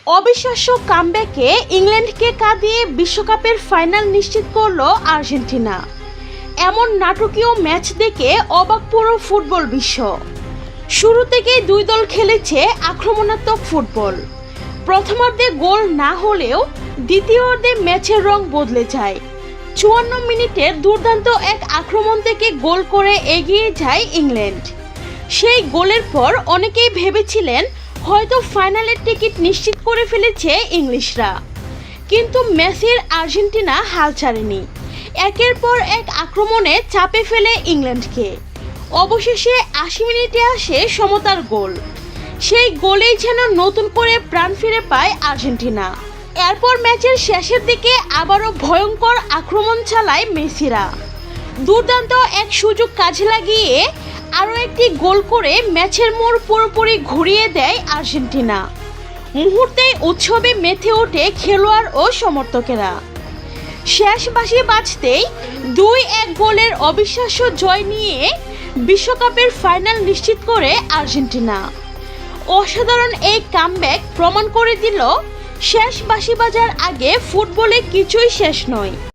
অবিশ্বাস্য কামব্যাকে ইংল্যান্ডকে কাঁদিয়ে বিশ্বকাপের ফাইনাল নিশ্চিত করল আর্জেন্টিনা। এমন নাটকীয় ম্যাচ দেখে অবাক পুরো ফুটবল বিশ্ব। শুরু থেকেই দুই দল খেলেছে আক্রমণাত্মক ফুটবল। প্রথমার্ধে গোল না হলেও দ্বিতীয়ার্ধে ম্যাচের রং বদলে যায়। ৫৪ মিনিটের দুর্দান্ত এক আক্রমণ থেকে গোল করে এগিয়ে যায় ইংল্যান্ড। সেই গোলের পর অনেকেই ভেবেছিলেন হয়তো ফাইনালের টিকিট নিশ্চিত করে ফেলেছে ইংলিশরা, কিন্তু মেসির আর্জেন্টিনা হাল ছাড়েনি। একের পর এক আক্রমণে চাপে ফেলে ইংল্যান্ডকে। অবশেষে ৮০ মিনিটে আসে সমতার গোল। সেই গোলেই যেন নতুন করে প্রাণ ফিরে পায় আর্জেন্টিনা। এরপর ম্যাচের শেষের দিকে আবারও ভয়ঙ্কর আক্রমণ চালায় মেসিরা। দুর্দান্ত এক সুযোগ কাজে লাগিয়ে আরও একটি গোল করে ম্যাচের মোড় পুরোপুরি ঘুরিয়ে দেয় আর্জেন্টিনা। মুহূর্তেই উৎসবে মেতে ওঠে খেলোয়াড় ও সমর্থকেরা। শেষ বাঁশি বাজতেই ২-১ গোলের অবিশ্বাস্য জয় নিয়ে বিশ্বকাপের ফাইনাল নিশ্চিত করে আর্জেন্টিনা। অসাধারণ এই কামব্যাক প্রমাণ করে দিল শেষ বাঁশি বাজার আগে ফুটবলে কিছুই শেষ নয়।